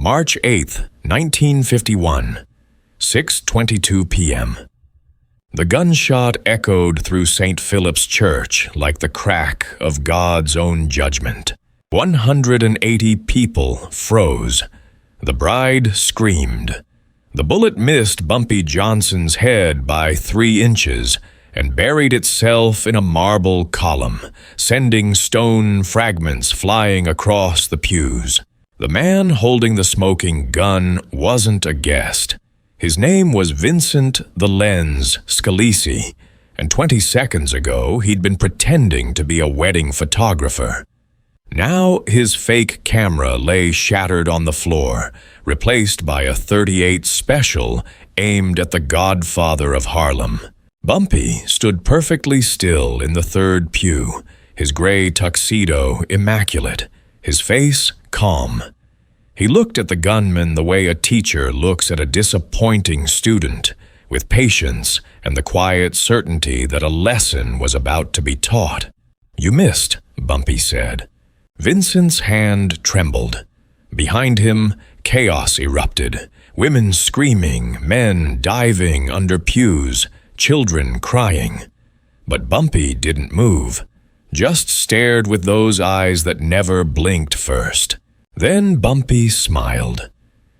March 8th, 1951, 6:22 p.m. The gunshot echoed through St. Philip's Church like the crack of God's own judgment. 180 people froze. The bride screamed. The bullet missed Bumpy Johnson's head by 3 inches and buried itself in a marble column, sending stone fragments flying across the pews. The man holding the smoking gun wasn't a guest. His name was Vincent "The Lens" Scalisi, and 20 seconds ago he'd been pretending to be a wedding photographer. Now his fake camera lay shattered on the floor, replaced by a .38 Special aimed at the Godfather of Harlem. Bumpy stood perfectly still in the third pew, his gray tuxedo immaculate, his face calm. He looked at the gunman the way a teacher looks at a disappointing student, with patience and the quiet certainty that a lesson was about to be taught. "You missed," Bumpy said. Vincent's hand trembled. Behind him, chaos erupted, women screaming, men diving under pews, children crying. But Bumpy didn't move, just stared with those eyes that never blinked first. Then Bumpy smiled,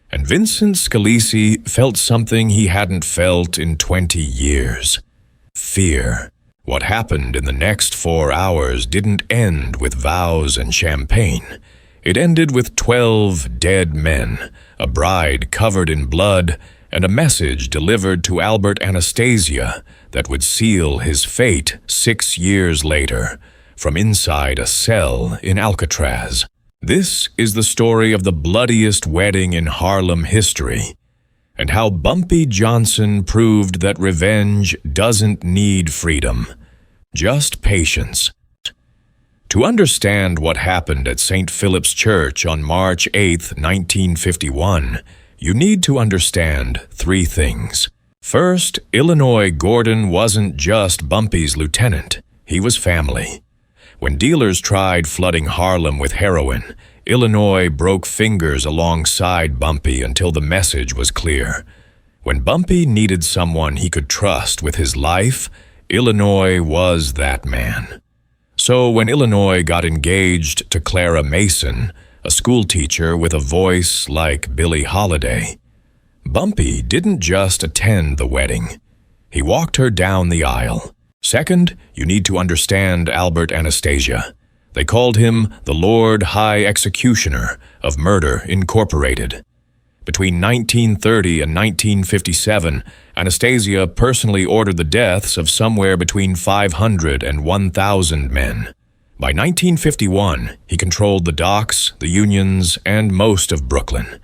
and Vincent Scalisi felt something he hadn't felt in 20 years. Fear. What happened in the next 4 hours didn't end with vows and champagne. It ended with 12 dead men, a bride covered in blood, and a message delivered to Anastasia that would seal his fate 6 years later, from inside a cell in Alcatraz. This is the story of the bloodiest wedding in Harlem history, and how Bumpy Johnson proved that revenge doesn't need freedom, just patience. To understand what happened at St. Philip's Church on March 8, 1951, you need to understand 3 things. First, Illinois Gordon wasn't just Bumpy's lieutenant, he was family. When dealers tried flooding Harlem with heroin, Illinois broke fingers alongside Bumpy until the message was clear. When Bumpy needed someone he could trust with his life, Illinois was that man. So when Illinois got engaged to Clara Mason, a schoolteacher with a voice like Billie Holiday, Bumpy didn't just attend the wedding. He walked her down the aisle. Second, you need to understand Anastasia. They called him the Lord High Executioner of Murder Incorporated. Between 1930 and 1957, Anastasia personally ordered the deaths of somewhere between 500 and 1,000 men. By 1951, he controlled the docks, the unions, and most of Brooklyn.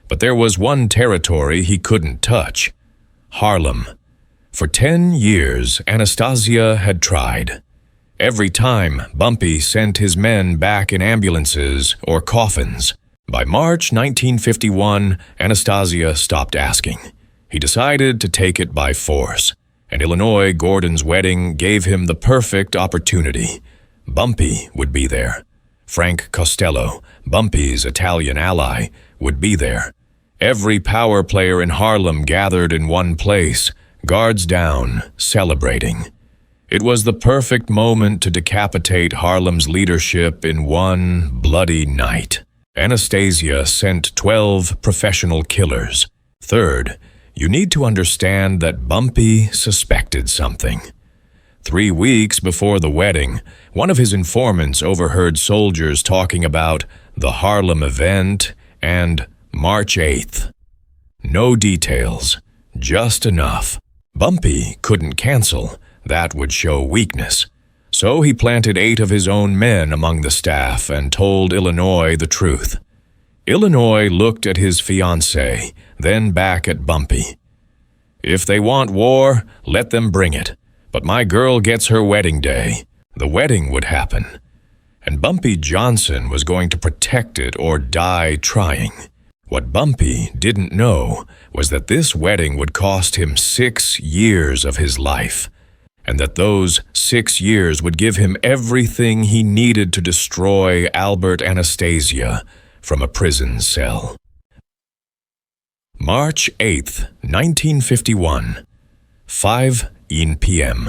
But there was one territory he couldn't touch: Harlem. For 10 years, Anastasia had tried. Every time, Bumpy sent his men back in ambulances or coffins. By March 1951, Anastasia stopped asking. He decided to take it by force, and Illinois Gordon's wedding gave him the perfect opportunity. Bumpy would be there. Frank Costello, Bumpy's Italian ally, would be there. Every power player in Harlem gathered in one place, guards down, celebrating. It was the perfect moment to decapitate Harlem's leadership in one bloody night. Anastasia sent 12 professional killers. Third, you need to understand that Bumpy suspected something. 3 weeks before the wedding, one of his informants overheard soldiers talking about the Harlem event and March 8th. No details, just enough. Bumpy couldn't cancel. That would show weakness. So he planted 8 of his own men among the staff and told Illinois the truth. Illinois looked at his fiancée, then back at Bumpy. "If they want war, let them bring it. But my girl gets her wedding day." The wedding would happen, and Bumpy Johnson was going to protect it or die trying. What Bumpy didn't know was that this wedding would cost him 6 years of his life, and that those 6 years would give him everything he needed to destroy Anastasia from a prison cell. March 8th, 1951, 5 p.m.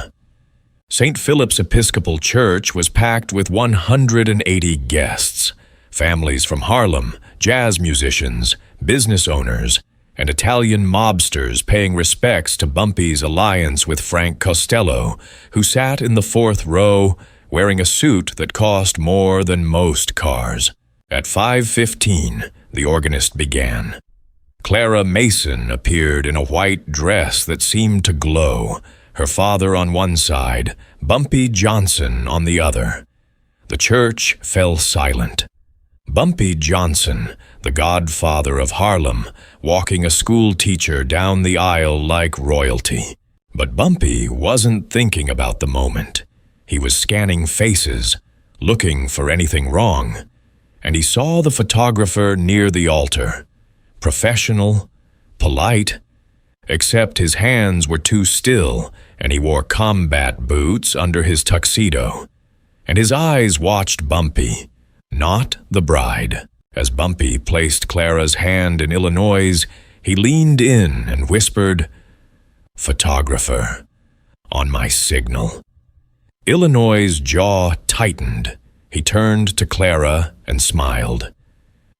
St. Philip's Episcopal Church was packed with 180 guests, families from Harlem, jazz musicians, business owners, and Italian mobsters paying respects to Bumpy's alliance with Frank Costello, who sat in the fourth row wearing a suit that cost more than most cars. At 5:15, the organist began. Clara Mason appeared in a white dress that seemed to glow, her father on one side, Bumpy Johnson on the other. The church fell silent. Bumpy Johnson, the Godfather of Harlem, walking a school teacher down the aisle like royalty. But Bumpy wasn't thinking about the moment. He was scanning faces, looking for anything wrong, and he saw the photographer near the altar. Professional, polite, except his hands were too still and he wore combat boots under his tuxedo. And his eyes watched Bumpy, not the bride. As Bumpy placed Clara's hand in Illinois', he leaned in and whispered, "Photographer, on my signal." Illinois' jaw tightened. He turned to Clara and smiled.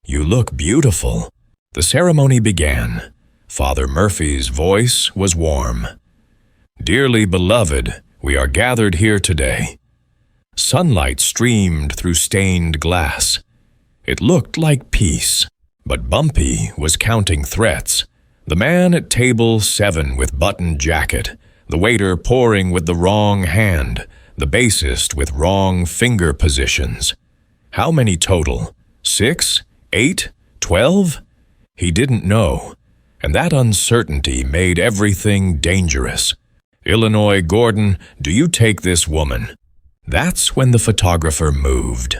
"You look beautiful." The ceremony began. Father Murphy's voice was warm. "Dearly beloved, we are gathered here today." Sunlight streamed through stained glass. It looked like peace, but Bumpy was counting threats. The man at table 7 with buttoned jacket, the waiter pouring with the wrong hand, the bassist with wrong finger positions. How many total? 6? 8? 12? He didn't know, and that uncertainty made everything dangerous. "Illinois Gordon, do you take this woman?" That's when the photographer moved.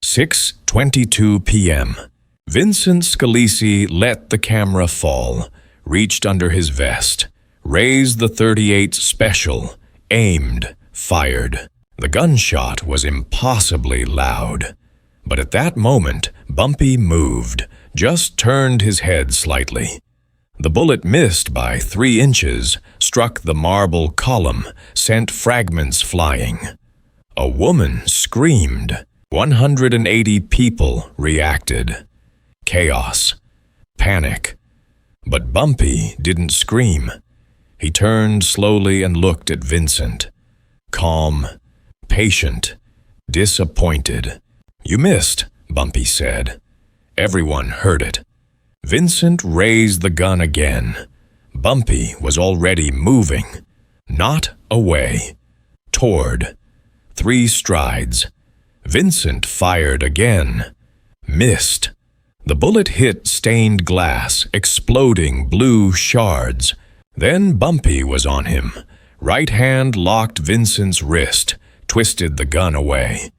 6:22 p.m. Vincent Scalisi let the camera fall, reached under his vest, raised the .38 Special, aimed, fired. The gunshot was impossibly loud. But at that moment, Bumpy moved, just turned his head slightly. The bullet missed by 3 inches, struck the marble column, sent fragments flying. A woman screamed. 180 people reacted. Chaos. Panic. But Bumpy didn't scream. He turned slowly and looked at Vincent. Calm, patient, disappointed. "You missed," Bumpy said. Everyone heard it. Vincent raised the gun again. Bumpy was already moving. Not away. Toward. 3 strides. Vincent fired again. Missed. The bullet hit stained glass, exploding blue shards. Then Bumpy was on him. Right hand locked Vincent's wrist, twisted the gun away.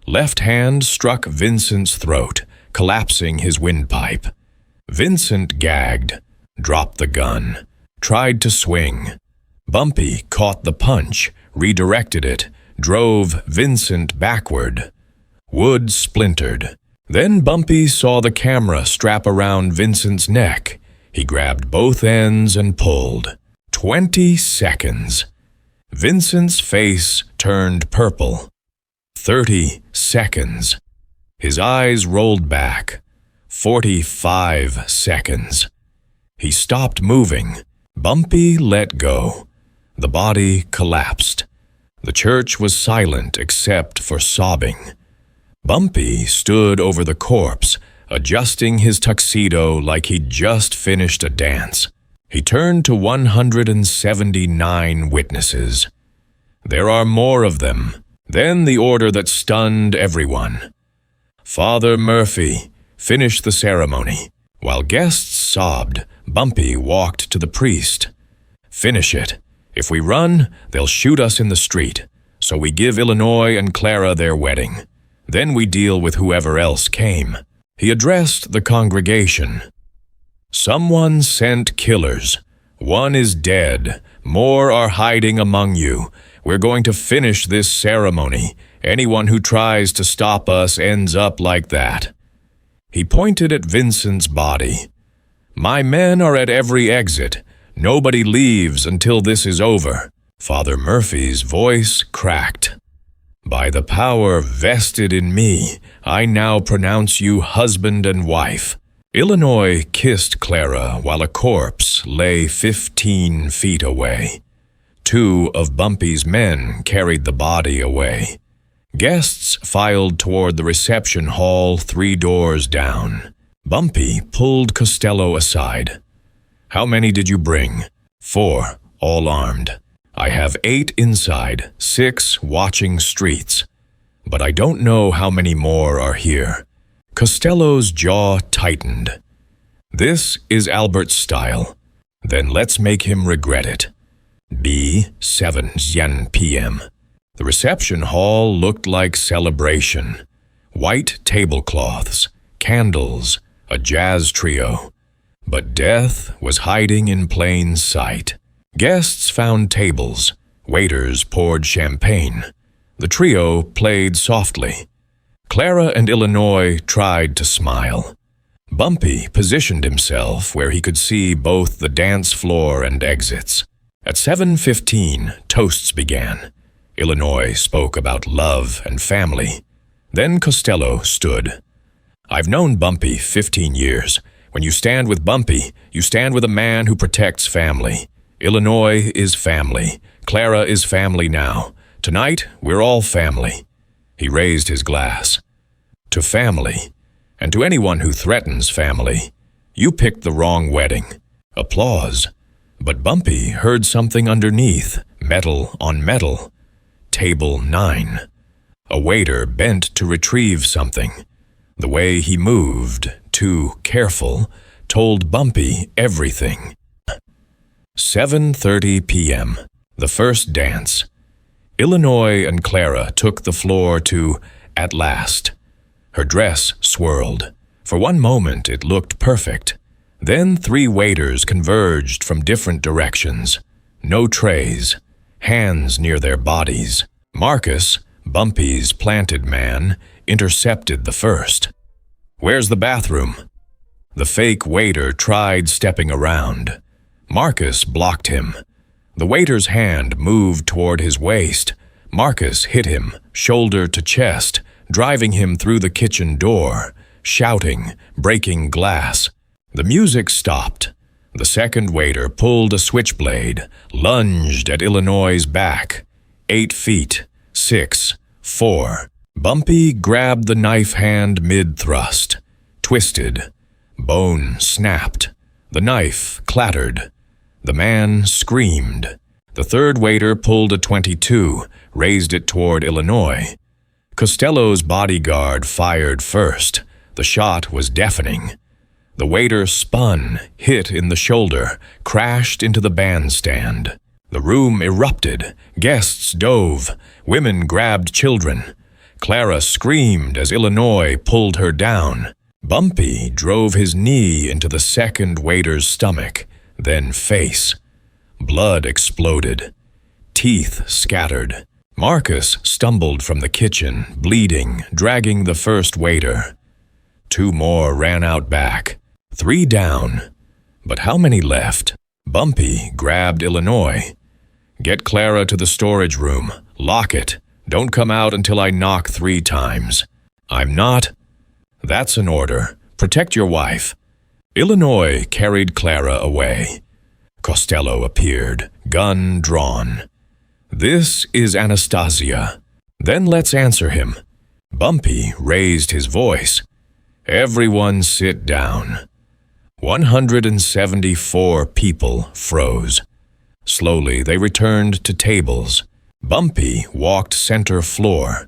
Left hand struck Vincent's throat, collapsing his windpipe. Vincent gagged, dropped the gun, tried to swing. Bumpy caught the punch, redirected it, drove Vincent backward. Wood splintered. Then Bumpy saw the camera strap around Vincent's neck. He grabbed both ends and pulled. 20 seconds. Vincent's face turned purple. 30 seconds. His eyes rolled back. 45 seconds. He stopped moving. Bumpy let go. The body collapsed. The church was silent except for sobbing. Bumpy stood over the corpse, adjusting his tuxedo like he'd just finished a dance. He turned to 179 witnesses. There are more of them. Then the order that stunned everyone. Father Murphy, finish the ceremony. While guests sobbed, Bumpy walked to the priest. Finish it. If we run, they'll shoot us in the street. So we give Illinois and Clara their wedding. Then we deal with whoever else came. He addressed the congregation. Someone sent killers. One is dead. More are hiding among you. We're going to finish this ceremony. Anyone who tries to stop us ends up like that. He pointed at Vincent's body. My men are at every exit. Nobody leaves until this is over. Father Murphy's voice cracked. By the power vested in me, I now pronounce you husband and wife. Illinois kissed Clara while a corpse lay 15 feet away. 2 of Bumpy's men carried the body away. Guests filed toward the reception hall 3 doors down. Bumpy pulled Costello aside. How many did you bring? 4, all armed. I have 8 inside, 6 watching streets. But I don't know how many more are here. Costello's jaw tightened. This is Albert's style. Then let's make him regret it. B. 7 p.m. The reception hall looked like celebration. White tablecloths, candles, a jazz trio. But death was hiding in plain sight. Guests found tables. Waiters poured champagne. The trio played softly. Clara and Illinois tried to smile. Bumpy positioned himself where he could see both the dance floor and exits. At 7:15, toasts began. Illinois spoke about love and family. Then Costello stood. I've known Bumpy 15 years. When you stand with Bumpy, you stand with a man who protects family. Illinois is family. Clara is family now. Tonight, we're all family. He raised his glass. To family, and to anyone who threatens family, you picked the wrong wedding. Applause. But Bumpy heard something underneath, metal on metal. Table 9. A waiter bent to retrieve something. The way he moved, too careful, told Bumpy everything. 7:30 p.m. The first dance. Illinois and Clara took the floor to At Last. Her dress swirled. For one moment it looked perfect. Then 3 waiters converged from different directions. No trays. Hands near their bodies. Marcus, Bumpy's planted man, intercepted the first. Where's the bathroom? The fake waiter tried stepping around. Marcus blocked him. The waiter's hand moved toward his waist. Marcus hit him, shoulder to chest, driving him through the kitchen door, shouting, breaking glass. The music stopped. The second waiter pulled a switchblade, lunged at Illinois' back. 8 feet, 6, 4. Bumpy grabbed the knife hand mid-thrust, twisted. Bone snapped. The knife clattered. The man screamed. The third waiter pulled a .22, raised it toward Illinois. Costello's bodyguard fired first. The shot was deafening. The waiter spun, hit in the shoulder, crashed into the bandstand. The room erupted. Guests dove. Women grabbed children. Clara screamed as Illinois pulled her down. Bumpy drove his knee into the second waiter's stomach, then face. Blood exploded. Teeth scattered. Marcus stumbled from the kitchen, bleeding, dragging the first waiter. 2 more ran out back. 3 down. But how many left? Bumpy grabbed Illinois. Get Clara to the storage room. Lock it. Don't come out until I knock 3 times. I'm not. That's an order. Protect your wife. Illinois carried Clara away. Costello appeared, gun drawn. This is Anastasia. Then let's answer him. Bumpy raised his voice. Everyone sit down. 174 people froze. Slowly they returned to tables. Bumpy walked center floor.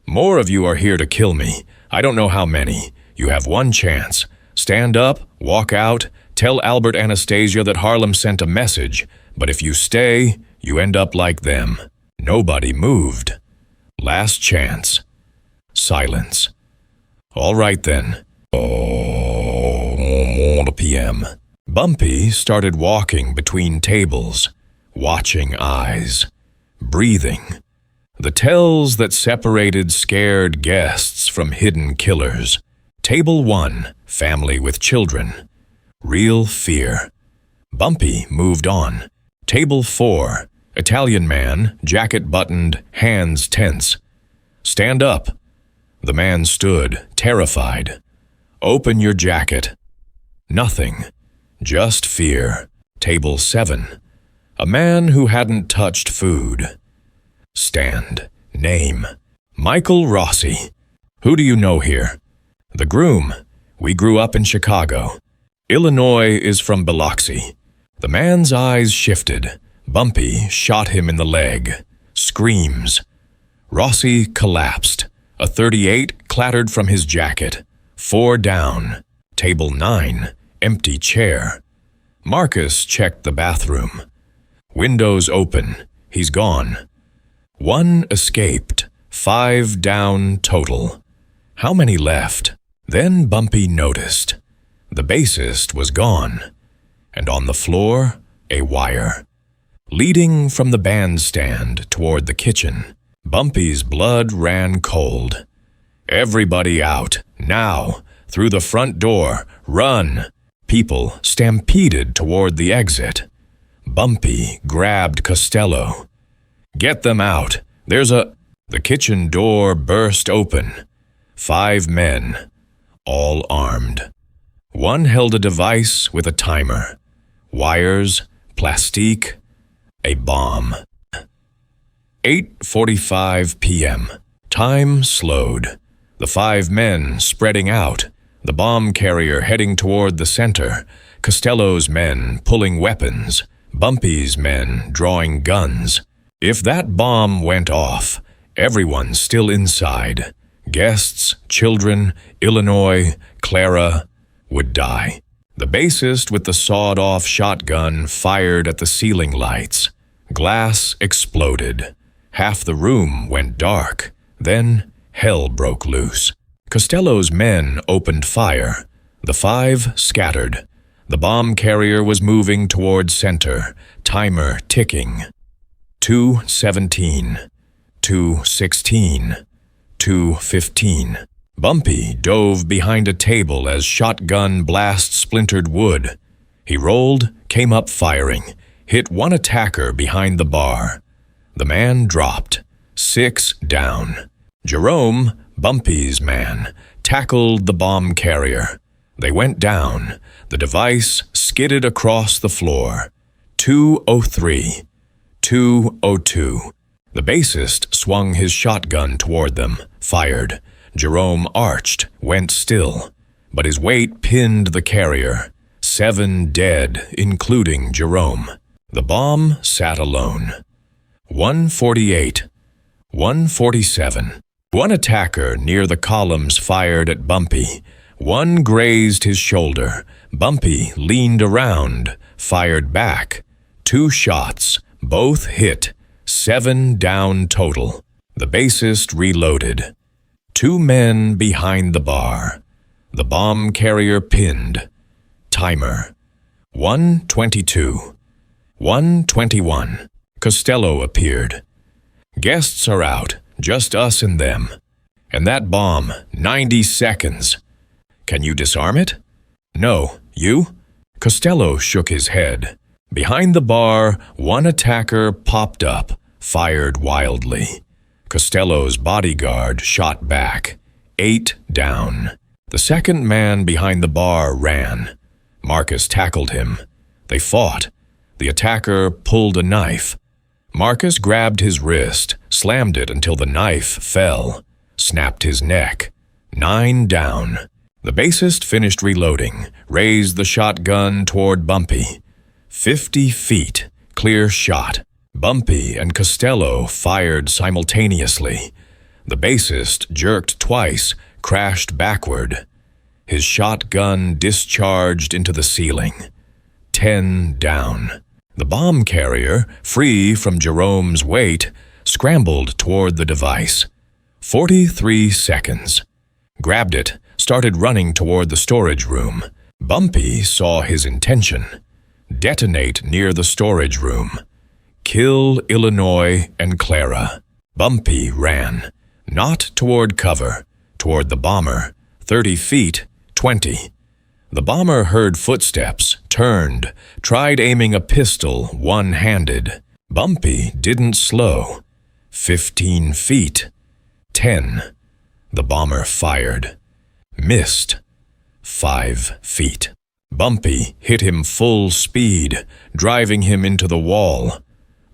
More of you are here to kill me. I don't know how many. You have one chance. Stand up, walk out, tell Albert Anastasia that Harlem sent a message, but if you stay, you end up like them. Nobody moved. Last chance. Silence. All right then. 1 p.m. Bumpy started walking between tables, watching eyes, breathing. The tells that separated scared guests from hidden killers. Table 1, family with children. Real fear. Bumpy moved on. Table 4. Italian man, jacket buttoned, hands tense. Stand up. The man stood, terrified. Open your jacket. Nothing. Just fear. Table 7. A man who hadn't touched food. Stand. Name. Michael Rossi. Who do you know here? The groom. We grew up in Chicago. Illinois is from Biloxi. The man's eyes shifted. Bumpy shot him in the leg. Screams. Rossi collapsed. A .38 clattered from his jacket. 4 down. Table 9. Empty chair. Marcus checked the bathroom. Windows open. He's gone. 1 escaped. 5 down total. How many left? Then Bumpy noticed. The bassist was gone. And on the floor, a wire. Leading from the bandstand toward the kitchen, Bumpy's blood ran cold. Everybody out, now, through the front door, run! People stampeded toward the exit. Bumpy grabbed Costello. Get them out, The kitchen door burst open. 5 men, all armed. One held a device with a timer. Wires, plastique, a bomb. 8:45 p.m. Time slowed. The 5 men spreading out, the bomb carrier heading toward the center, Costello's men pulling weapons, Bumpy's men drawing guns. If that bomb went off, everyone still inside, guests, children, Illinois, Clara, would die. The bassist with the sawed-off shotgun fired at the ceiling lights. Glass exploded. Half the room went dark. Then hell broke loose. Costello's men opened fire. The 5 scattered. The bomb carrier was moving toward center, timer ticking. 2:17, 2:16, 2:15. Bumpy dove behind a table as shotgun blast splintered wood. He rolled, came up firing, hit one attacker behind the bar. The man dropped. 6 down. Jerome, Bumpy's man, tackled the bomb carrier. They went down. The device skidded across the floor. 2:03. 2:02. The bassist swung his shotgun toward them, fired. Jerome arched, went still, but his weight pinned the carrier. 7 dead, including Jerome. The bomb sat alone. 1:48. 1:47. One attacker near the columns fired at Bumpy. One grazed his shoulder. Bumpy leaned around, fired back. 2 shots, both hit. 7 down total. The bassist reloaded. 2 men behind the bar. The bomb carrier pinned. Timer. 1:22. 1:21. Costello appeared. Guests are out, just us and them. And that bomb, 90 seconds. Can you disarm it? No, you? Costello shook his head. Behind the bar, one attacker popped up, fired wildly. Costello's bodyguard shot back. 8 down. The second man behind the bar ran. Marcus tackled him. They fought. The attacker pulled a knife. Marcus grabbed his wrist, slammed it until the knife fell, snapped his neck. 9 down. The bassist finished reloading, raised the shotgun toward Bumpy. 50 feet, clear shot. Bumpy and Costello fired simultaneously. The bassist jerked twice, crashed backward. His shotgun discharged into the ceiling. 10 down. The bomb carrier, free from Jerome's weight, scrambled toward the device. 43 seconds. Grabbed it, started running toward the storage room. Bumpy saw his intention. Detonate near the storage room. Kill Illinois and Clara. Bumpy ran. Not toward cover, toward the bomber. 30 feet, 20. The bomber heard footsteps, turned, tried aiming a pistol one-handed. Bumpy didn't slow. 15 feet. 10. The bomber fired. Missed. 5 feet. Bumpy hit him full speed, driving him into the wall.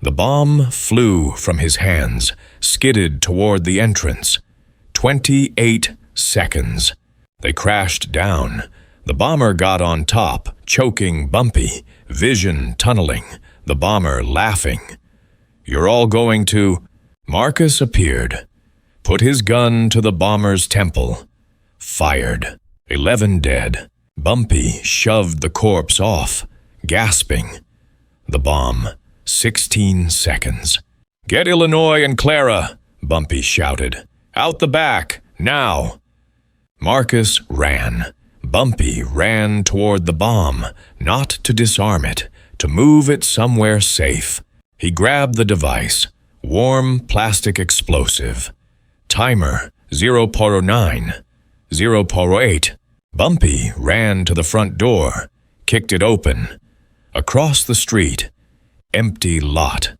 The bomb flew from his hands, skidded toward the entrance. 28 seconds. They crashed down. The bomber got on top, choking Bumpy, vision tunneling, the bomber laughing. "You're all going to—" Marcus appeared, put his gun to the bomber's temple, fired. 11 dead. Bumpy shoved the corpse off, gasping. The bomb. 16 seconds. "Get Illinois and Clara," Bumpy shouted. "Out the back, now." Marcus ran. Bumpy ran toward the bomb, not to disarm it, to move it somewhere safe. He grabbed the device. Warm plastic explosive. Timer 0.9, 0.8. Bumpy ran to the front door, kicked it open. Across the street, empty lot.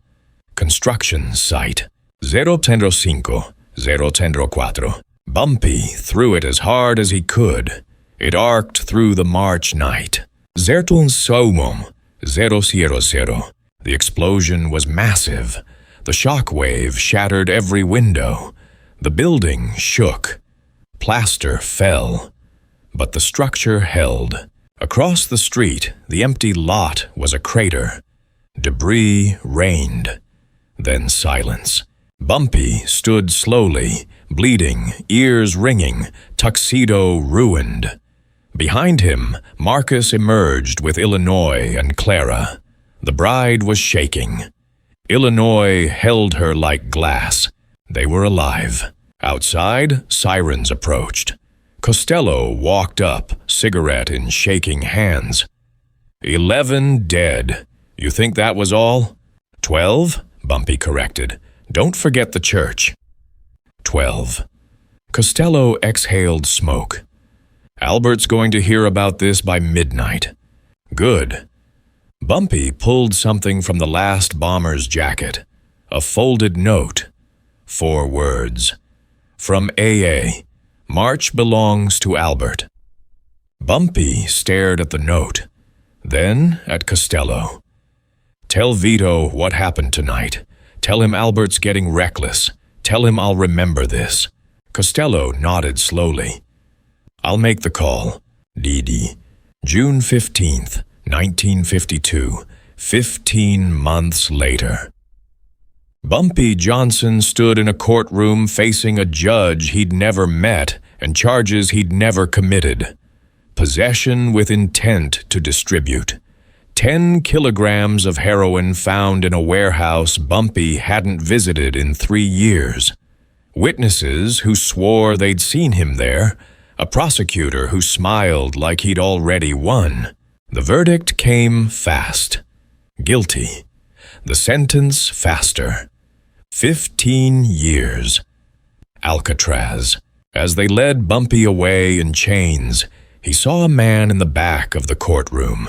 Construction site. 0.5, 0.4. Bumpy threw it as hard as he could. It arced through the March night. 0.0, 0.00. The explosion was massive. The shock wave shattered every window. The building shook. Plaster fell. But the structure held. Across the street, the empty lot was a crater. Debris rained. Then silence. Bumpy stood slowly, bleeding, ears ringing, tuxedo ruined. Behind him, Marcus emerged with Illinois and Clara. The bride was shaking. Illinois held her like glass. They were alive. Outside, sirens approached. Costello walked up, cigarette in shaking hands. 11 dead. You think that was all? 12? Bumpy corrected. Don't forget the church. 12. Costello exhaled smoke. Albert's going to hear about this by midnight. Good. Bumpy pulled something from the last bomber's jacket. A folded note. 4 words. From AA. March belongs to Albert. Bumpy stared at the note, then at Costello. Tell Vito what happened tonight. Tell him Albert's getting reckless. Tell him I'll remember this. Costello nodded slowly. I'll make the call. Didi. June 15th, 1952. 15 months later. Bumpy Johnson stood in a courtroom facing a judge he'd never met and charges he'd never committed. Possession with intent to distribute. 10 kilograms of heroin found in a warehouse Bumpy hadn't visited in 3 years. Witnesses who swore they'd seen him there. A prosecutor who smiled like he'd already won. The verdict came fast. Guilty. The sentence faster. 15 years. Alcatraz. As they led Bumpy away in chains, he saw a man in the back of the courtroom.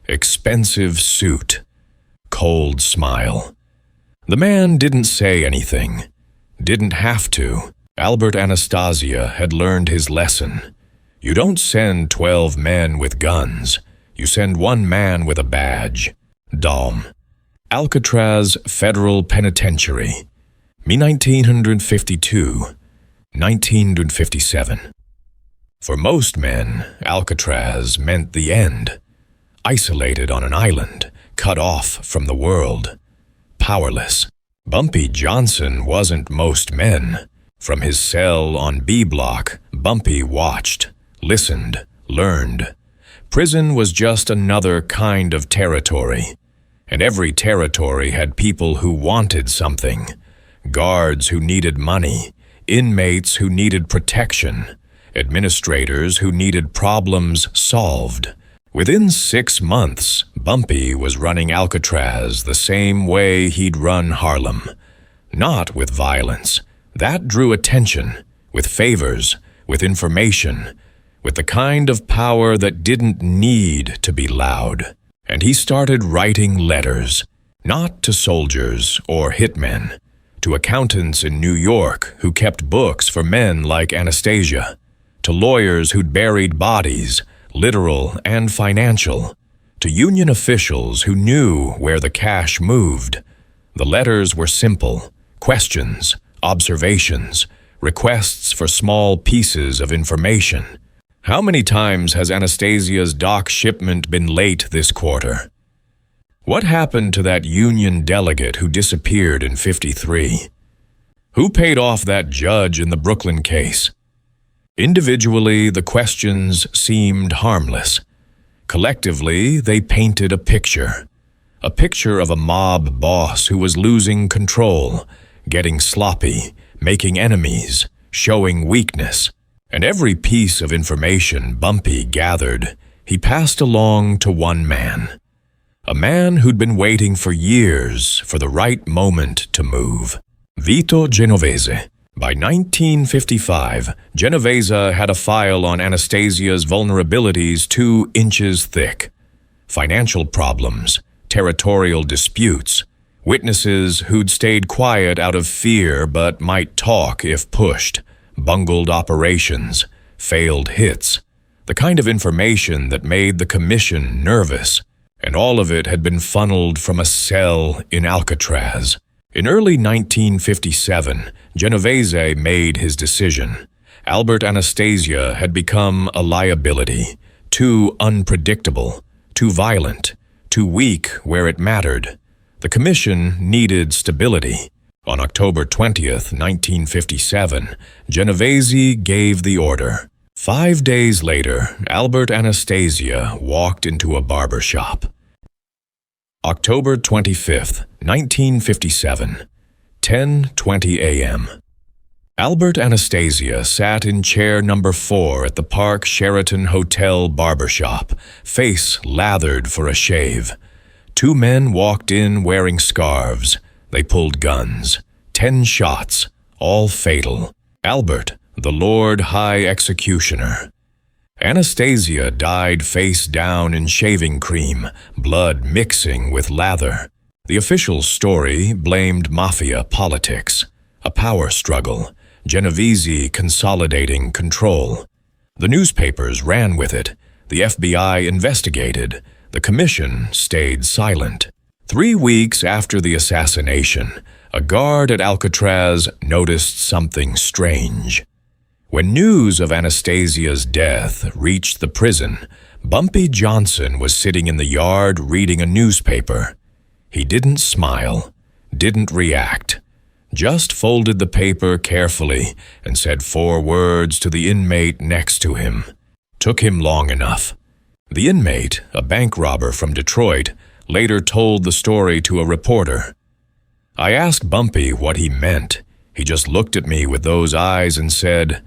Expensive suit. Cold smile. The man didn't say anything. Didn't have to. Albert Anastasia had learned his lesson. You don't send 12 men with guns. You send 1 man with a badge. Dom. Alcatraz Federal Penitentiary. 1952, 1957. For most men, Alcatraz meant the end. Isolated on an island, cut off from the world. Powerless. Bumpy Johnson wasn't most men. From his cell on B Block, Bumpy watched, listened, learned. Prison was just another kind of territory. And every territory had people who wanted something. Guards who needed money, inmates who needed protection, administrators who needed problems solved. Within 6 months, Bumpy was running Alcatraz the same way he'd run Harlem. Not with violence. That drew attention. With favors, with information, with the kind of power that didn't need to be loud. And he started writing letters, not to soldiers or hitmen, to accountants in New York who kept books for men like Anastasia, to lawyers who'd buried bodies, literal and financial, to union officials who knew where the cash moved. The letters were simple: questions, observations, requests for small pieces of information. How many times has Anastasia's dock shipment been late this quarter? What happened to that union delegate who disappeared in '53? Who paid off that judge in the Brooklyn case? Individually, the questions seemed harmless. Collectively, they painted a picture of a mob boss who was losing control, getting sloppy, making enemies, showing weakness. And every piece of information Bumpy gathered, he passed along to one man. A man who'd been waiting for years for the right moment to move. Vito Genovese. By 1955, Genovese had a file on Anastasia's vulnerabilities 2 inches thick. Financial problems, territorial disputes, witnesses who'd stayed quiet out of fear but might talk if pushed, bungled operations, failed hits, the kind of information that made the commission nervous, and all of it had been funneled from a cell in Alcatraz. In early 1957, Genovese made his decision. Albert Anastasia had become a liability, too unpredictable, too violent, too weak where it mattered. The commission needed stability. On October 20th, 1957, Genovese gave the order. 5 days later, Albert Anastasia walked into a barber shop. October 25th, 1957, 10:20 a.m. Albert Anastasia sat in chair number 4 at the Park Sheraton Hotel barbershop, face lathered for a shave. 2 men walked in wearing scarves. They pulled guns. 10 shots, all fatal. Albert, the Lord High Executioner. Anastasia died face down in shaving cream, blood mixing with lather. The official story blamed Mafia politics, a power struggle, Genovese consolidating control. The newspapers ran with it. The FBI investigated. The commission stayed silent. 3 weeks after the assassination, a guard at Alcatraz noticed something strange. When news of Anastasia's death reached the prison, Bumpy Johnson was sitting in the yard reading a newspaper. He didn't smile, didn't react, just folded the paper carefully and said 4 words to the inmate next to him. Took him long enough. The inmate, a bank robber from Detroit, later told the story to a reporter. I asked Bumpy what he meant. He just looked at me with those eyes and said,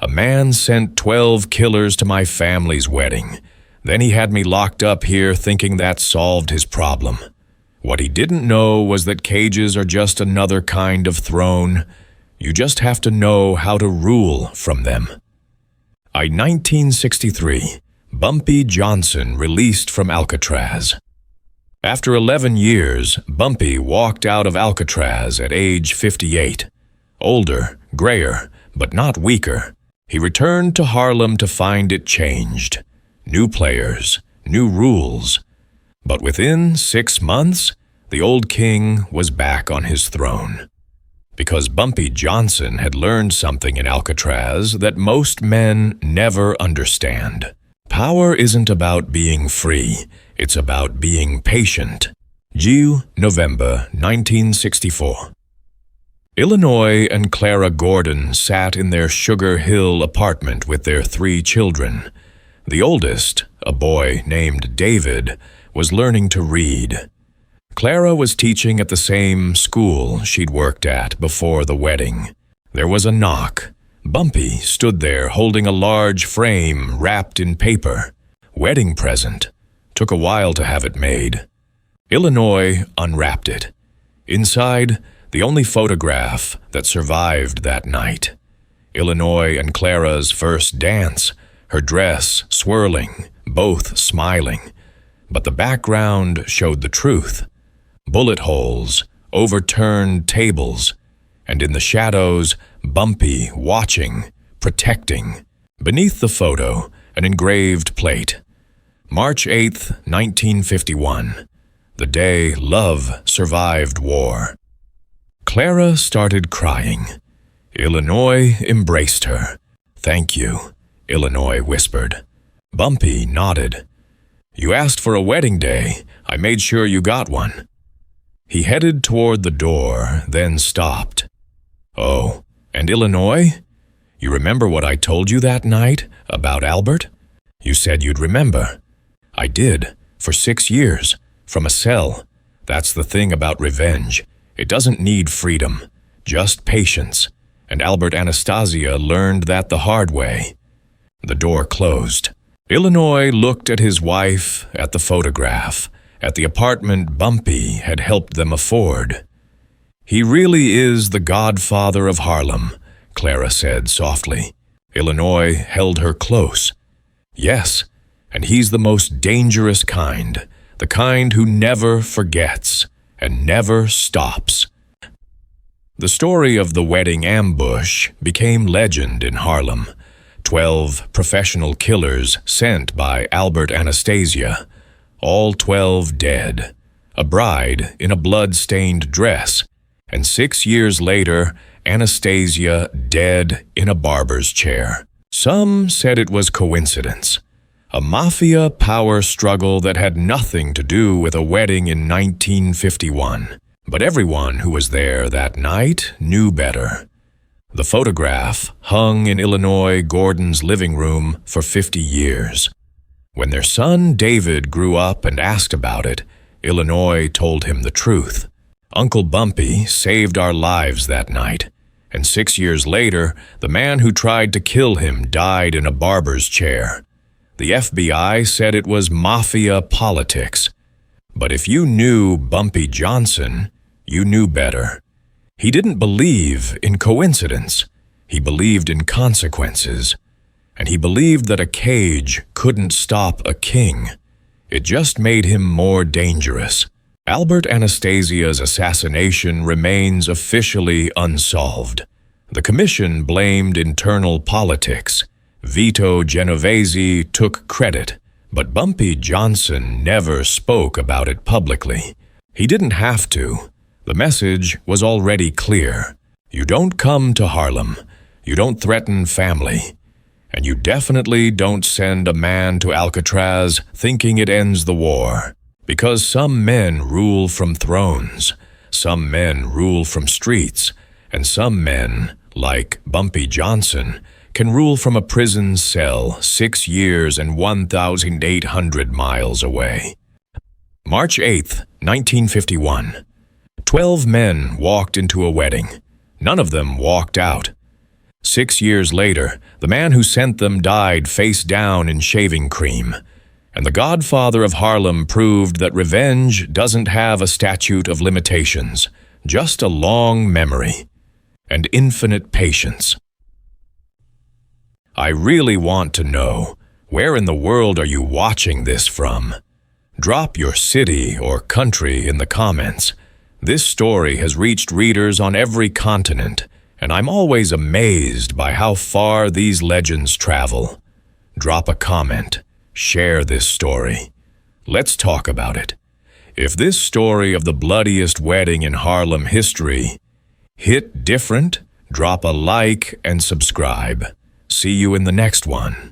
"A man sent 12 killers to my family's wedding. Then he had me locked up here thinking that solved his problem. What he didn't know was that cages are just another kind of throne. You just have to know how to rule from them." 1963, Bumpy Johnson released from Alcatraz. After 11 years, Bumpy walked out of Alcatraz at age 58. Older, grayer, but not weaker. He returned to Harlem to find it changed. New players, new rules. But within 6 months, the old king was back on his throne. Because Bumpy Johnson had learned something in Alcatraz that most men never understand. Power isn't about being free, it's about being patient. Gilles, November 1964. Illinois and Clara Gordon sat in their Sugar Hill apartment with their 3 children. The oldest, a boy named David, was learning to read. Clara was teaching at the same school she'd worked at before the wedding. There was a knock. Bumpy stood there holding a large frame wrapped in paper. Wedding present. Took a while to have it made. Illinois unwrapped it. Inside, the only photograph that survived that night. Illinois and Clara's first dance, her dress swirling, both smiling. But the background showed the truth. Bullet holes, overturned tables, and in the shadows, Bumpy watching, protecting. Beneath the photo, an engraved plate. March 8th, 1951. The day love survived war. Clara started crying. Illinois embraced her. "Thank you," Illinois whispered. Bumpy nodded. "You asked for a wedding day. I made sure you got one." He headed toward the door, then stopped. "Oh, and Illinois? You remember what I told you that night about Albert? You said you'd remember." "I did, for 6 years, from a cell. That's the thing about revenge. It doesn't need freedom, just patience. And Albert Anastasia learned that the hard way." The door closed. Illinois looked at his wife, at the photograph, at the apartment Bumpy had helped them afford. "He really is the Godfather of Harlem," Clara said softly. Illinois held her close. "Yes, and he's the most dangerous kind, the kind who never forgets and never stops." The story of the wedding ambush became legend in Harlem. 12 professional killers sent by Albert Anastasia, all 12 dead, a bride in a blood-stained dress, and 6 years later, Anastasia dead in a barber's chair. Some said it was coincidence, a mafia power struggle that had nothing to do with a wedding in 1951. But everyone who was there that night knew better. The photograph hung in Illinois Gordon's living room for 50 years. When their son David grew up and asked about it, Illinois told him the truth. Uncle Bumpy saved our lives that night, and 6 years later, the man who tried to kill him died in a barber's chair. The FBI said it was Mafia politics. But if you knew Bumpy Johnson, you knew better. He didn't believe in coincidence. He believed in consequences. And he believed that a cage couldn't stop a king. It just made him more dangerous. Albert Anastasia's assassination remains officially unsolved. The commission blamed internal politics. Vito Genovese took credit, but Bumpy Johnson never spoke about it publicly. He didn't have to. The message was already clear. You don't come to Harlem. You don't threaten family. And you definitely don't send a man to Alcatraz thinking it ends the war. Because some men rule from thrones, some men rule from streets, and some men, like Bumpy Johnson, can rule from a prison cell 6 years and 1,800 miles away. March 8th, 1951. 12 men walked into a wedding. None of them walked out. 6 years later, the man who sent them died face down in shaving cream. And the Godfather of Harlem proved that revenge doesn't have a statute of limitations, just a long memory and infinite patience. I really want to know, where in the world are you watching this from? Drop your city or country in the comments. This story has reached readers on every continent, and I'm always amazed by how far these legends travel. Drop a comment. Share this story. Let's talk about it. If this story of the bloodiest wedding in Harlem history hit different, drop a like and subscribe. See you in the next one.